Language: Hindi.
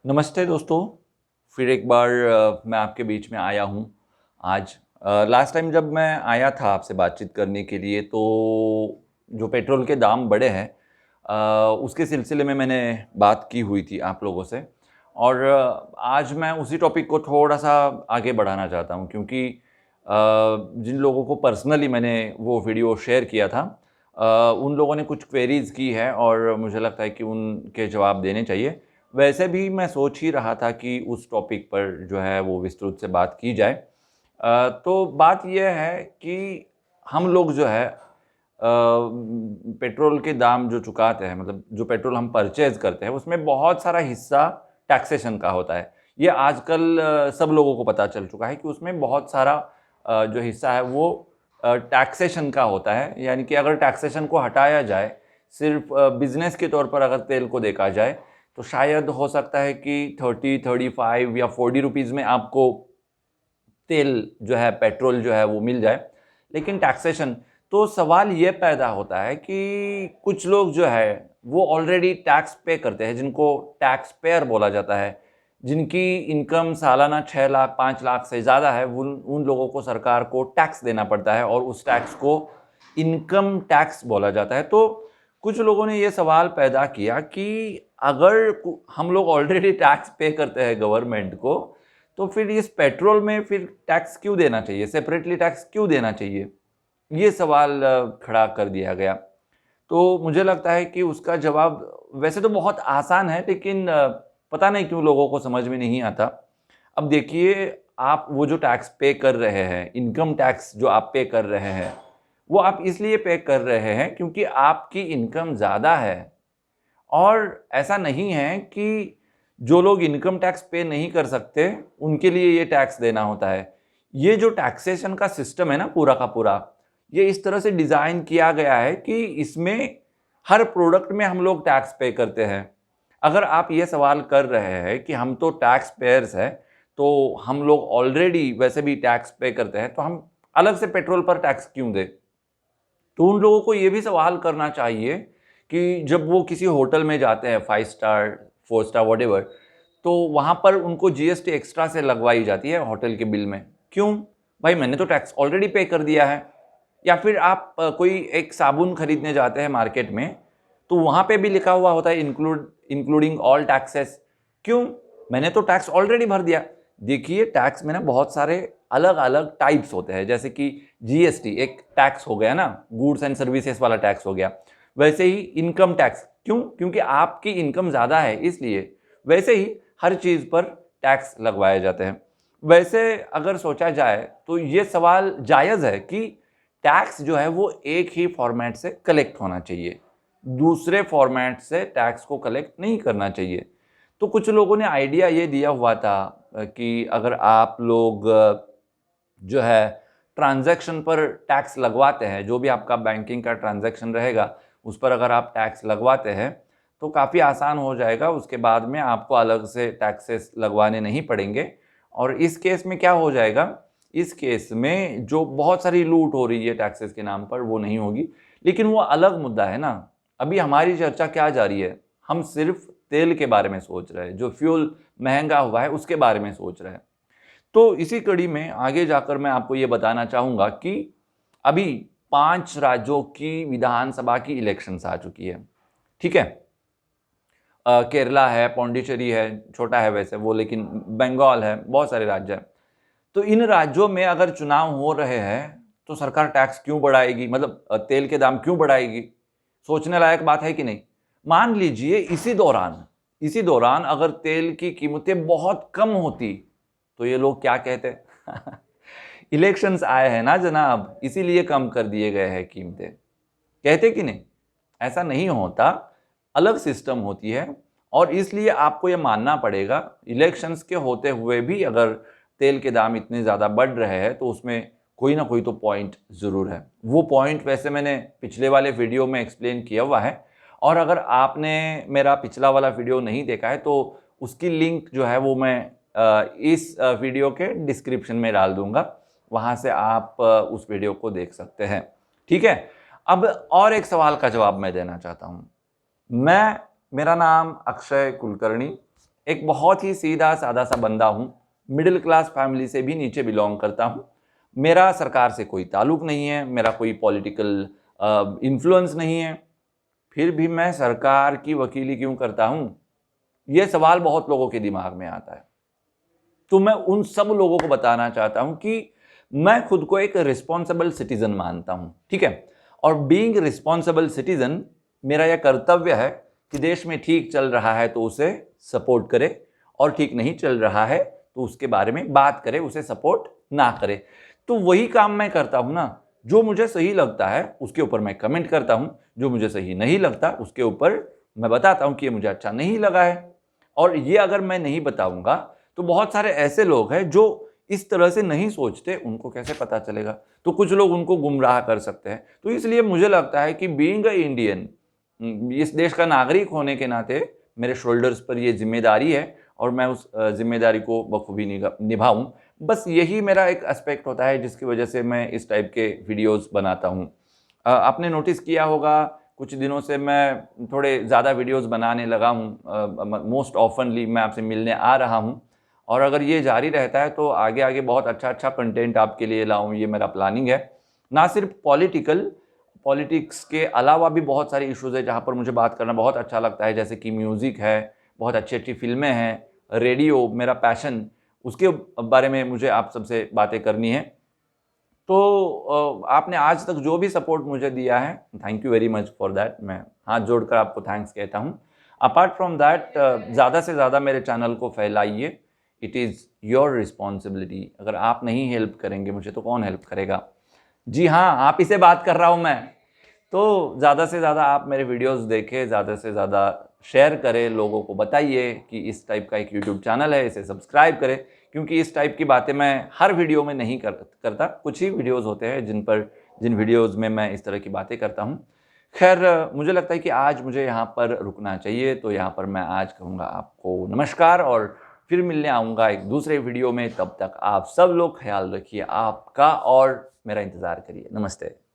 नमस्ते दोस्तों। फिर एक बार मैं आपके बीच में आया हूँ आज। लास्ट टाइम जब मैं आया था आपसे बातचीत करने के लिए तो जो पेट्रोल के दाम बढ़े हैं उसके सिलसिले में मैंने बात की हुई थी आप लोगों से। और आज मैं उसी टॉपिक को थोड़ा-सा आगे बढ़ाना चाहता हूँ क्योंकि जिन लोगों को पर्सनली मैंने वो वीडियो शेयर किया था उन लोगों ने कुछ क्वेरीज़ की है और मुझे लगता है कि उनके जवाब देने चाहिए। वैसे भी मैं सोच ही रहा था कि उस टॉपिक पर जो है वो विस्तृत से बात की जाए। तो बात ये है कि हम लोग जो है पेट्रोल के दाम जो चुकाते हैं, मतलब जो पेट्रोल हम परचेज़ करते हैं उसमें बहुत सारा हिस्सा टैक्सेशन का होता है। ये आजकल सब लोगों को पता चल चुका है कि उसमें बहुत सारा जो हिस्सा है वो टैक्सेशन का होता है। यानी कि अगर टैक्सेशन को हटाया जाए, सिर्फ़ बिज़नेस के तौर पर अगर तेल को देखा जाए तो शायद हो सकता है कि 30, 35 या 40 रुपीज़ में आपको तेल जो है, पेट्रोल जो है वो मिल जाए। लेकिन टैक्सेशन, तो सवाल ये पैदा होता है कि कुछ लोग जो है वो ऑलरेडी टैक्स पे करते हैं, जिनको टैक्स पेयर बोला जाता है। जिनकी इनकम सालाना 6 लाख, 5 लाख से ज़्यादा है, उन उन लोगों को सरकार को टैक्स देना पड़ता है और उस टैक्स को इनकम टैक्स बोला जाता है। तो कुछ लोगों ने ये सवाल पैदा किया कि अगर हम लोग ऑलरेडी टैक्स पे करते हैं गवर्नमेंट को, तो फिर इस पेट्रोल में फिर टैक्स क्यों देना चाहिए? सेपरेटली टैक्स क्यों देना चाहिए? ये सवाल खड़ा कर दिया गया। तो मुझे लगता है कि उसका जवाब वैसे तो बहुत आसान है, लेकिन पता नहीं क्यों लोगों को समझ में नहीं आता। अब देखिए, आप वो जो टैक्स पे कर रहे हैं, इनकम टैक्स जो आप पे कर रहे हैं, वो आप इसलिए पे कर रहे हैं क्योंकि आपकी इनकम ज़्यादा है। और ऐसा नहीं है कि जो लोग इनकम टैक्स पे नहीं कर सकते, उनके लिए ये टैक्स देना होता है। ये जो टैक्सेशन का सिस्टम है ना पूरा का पूरा, ये इस तरह से डिज़ाइन किया गया है कि इसमें हर प्रोडक्ट में हम लोग टैक्स पे करते हैं। अगर आप ये सवाल कर रहे हैं कि हम तो टैक्स पेयर्स हैं, तो हम लोग ऑलरेडी वैसे भी टैक्स पे करते हैं, तो हम अलग से पेट्रोल पर टैक्स क्यों दें? तो उन लोगों को ये भी सवाल करना चाहिए कि जब वो किसी होटल में जाते हैं 5 स्टार, 4 स्टार व्हाटएवर, तो वहाँ पर उनको जीएसटी एक्स्ट्रा से लगवाई जाती है होटल के बिल में। क्यों? भाई मैंने तो टैक्स ऑलरेडी पे कर दिया है। या फिर आप कोई एक साबुन खरीदने जाते हैं मार्केट में, तो वहाँ पे भी लिखा हुआ होता है इंक्लूडिंग ऑल टैक्सेस। क्यों? मैंने तो टैक्स ऑलरेडी भर दिया। देखिए, टैक्स में ना बहुत सारे अलग-अलग टाइप्स होते हैं, जैसे कि जीएसटी एक टैक्स हो गया ना, गुड्स एंड सर्विसेज वाला टैक्स हो गया। वैसे ही इनकम टैक्स, क्यों? क्योंकि आपकी इनकम ज़्यादा है इसलिए। वैसे ही हर चीज़ पर टैक्स लगवाए जाते हैं। वैसे अगर सोचा जाए तो ये सवाल जायज़ है कि टैक्स जो है वो एक ही फॉर्मेट से कलेक्ट होना चाहिए। दूसरे फॉर्मेट से टैक्स को कलेक्ट नहीं करना चाहिए। तो कुछ लोगों ने आइडिया ये दिया हुआ था कि अगर आप लोग जो है ट्रांज़ैक्शन पर टैक्स लगवाते हैं, जो भी आपका बैंकिंग का ट्रांज़ैक्शन रहेगा, उस पर अगर आप टैक्स लगवाते हैं, तो काफ़ी आसान हो जाएगा। उसके बाद में आपको अलग से टैक्सेस लगवाने नहीं पड़ेंगे। और इस केस में क्या हो जाएगा, इस केस में जो बहुत सारी लूट हो रही है टैक्सेस के नाम पर, वो नहीं होगी। लेकिन वो अलग मुद्दा है ना। अभी हमारी चर्चा क्या जा रही है? हम सिर्फ़ तेल के बारे में सोच रहे हैं, जो फ्यूल महँगा हुआ है, उसके बारे में सोच रहे हैं। तो इसी कड़ी में आगे जाकर मैं आपको ये बताना चाहूँगा कि अभी 5 राज्यों की विधानसभा की इलेक्शंस आ चुकी है, ठीक है? केरला है, पौंडीचेरी है, छोटा है वैसे वो, लेकिन बंगाल है, बहुत सारे राज्य हैं। तो इन राज्यों में अगर चुनाव हो रहे हैं, तो सरकार टैक्स क्यों बढ़ाएगी? मतलब तेल के दाम क्यों बढ़ाएगी? सोचने लायक बात है कि नहीं? मान लीजिए इसी दौरान अगर तेल की कीमतें बहुत कम होती, तो ये लोग क्या कहते? इलेक्शंस आए हैं ना जनाब, इसीलिए कम कर दिए गए हैं कीमतें। कहते कि नहीं? ऐसा नहीं होता, अलग सिस्टम होती है। और इसलिए आपको ये मानना पड़ेगा, इलेक्शंस के होते हुए भी अगर तेल के दाम इतने ज़्यादा बढ़ रहे हैं, तो उसमें कोई ना कोई तो पॉइंट ज़रूर है। वो पॉइंट वैसे मैंने पिछले वाले वीडियो में एक्सप्लेन किया हुआ है। और अगर आपने मेरा पिछला वाला वीडियो नहीं देखा है, तो उसकी लिंक जो है वो मैं इस वीडियो के डिस्क्रिप्शन में डाल दूँगा। वहाँ से आप उस वीडियो को देख सकते हैं। ठीक है? अब और एक सवाल का जवाब मैं देना चाहता हूँ। मेरा नाम अक्षय कुलकर्णी, एक बहुत ही सीधा सादा सा बंदा हूँ, मिडिल क्लास फैमिली से भी नीचे बिलोंग करता हूँ। मेरा सरकार से कोई ताल्लुक नहीं है, मेरा कोई पॉलिटिकल इन्फ्लुएंस नहीं है, फिर भी मैं सरकार की वकीली क्यों करता हूँ? ये सवाल बहुत लोगों के दिमाग में आता है। तो मैं उन सब लोगों को बताना चाहता हूँ कि मैं खुद को एक रिस्पॉन्सिबल सिटीजन मानता हूँ, ठीक है? और बीइंग रिस्पॉन्सिबल सिटीजन, मेरा यह कर्तव्य है कि देश में ठीक चल रहा है तो उसे सपोर्ट करे, और ठीक नहीं चल रहा है तो उसके बारे में बात करे, उसे सपोर्ट ना करे। तो वही काम मैं करता हूँ ना। जो मुझे सही लगता है उसके ऊपर मैं कमेंट करता हूँ, जो मुझे सही नहीं लगता उसके ऊपर मैं बताता हूँ कि ये मुझे अच्छा नहीं लगा है। और ये अगर मैं नहीं बताऊंगा तो बहुत सारे ऐसे लोग हैं जो इस तरह से नहीं सोचते, उनको कैसे पता चलेगा? तो कुछ लोग उनको गुमराह कर सकते हैं। तो इसलिए मुझे लगता है कि बीइंग अ इंडियन, इस देश का नागरिक होने के नाते मेरे शोल्डर्स पर ये जिम्मेदारी है और मैं उस जिम्मेदारी को बखूबी निभाऊं। बस यही मेरा एक एस्पेक्ट होता है जिसकी वजह से मैं इस टाइप के वीडियोस बनाता हूं। आपने नोटिस किया होगा कुछ दिनों से मैं थोड़े ज़्यादा वीडियोस बनाने लगा हूं, मोस्ट ऑफनली मैं आपसे मिलने आ रहा हूं, और अगर ये जारी रहता है तो आगे आगे बहुत अच्छा कंटेंट आपके लिए लाऊं, ये मेरा प्लानिंग है। ना सिर्फ पॉलिटिक्स के अलावा भी बहुत सारे इश्यूज़ है जहाँ पर मुझे बात करना बहुत अच्छा लगता है, जैसे कि म्यूज़िक है, बहुत अच्छी फिल्में हैं, रेडियो मेरा पैशन, उसके बारे में मुझे आप सबसे बातें करनी है। तो आपने आज तक जो भी सपोर्ट मुझे दिया है, thank you very much for that. मैं हाथ जोड़कर आपको थैंक्स कहता हूँ। अपार्ट फ्रॉम दैट, ज़्यादा से ज़्यादा मेरे चैनल को फैलाइए, इट इज़ योर रिस्पॉन्सिबिलिटी। अगर आप नहीं हेल्प करेंगे मुझे तो कौन हेल्प करेगा? जी हाँ, आप ही से बात कर रहा हूँ मैं। तो ज़्यादा से ज़्यादा आप मेरे वीडियोस देखें, ज़्यादा से ज़्यादा शेयर करें, लोगों को बताइए कि इस टाइप का एक यूट्यूब चैनल है, इसे सब्सक्राइब करें, क्योंकि इस टाइप की बातें मैं हर वीडियो में नहीं करता। कुछ ही वीडियोस होते हैं जिन वीडियोस में मैं इस तरह की बातें करता हूँ। खैर, मुझे लगता है कि आज मुझे यहाँ पर रुकना चाहिए, तो यहाँ पर मैं आज कहूँगा आपको नमस्कार, और फिर मिलने आऊँगा एक दूसरे वीडियो में। तब तक आप सब लोग ख्याल रखिए आपका, और मेरा इंतज़ार करिए। नमस्ते।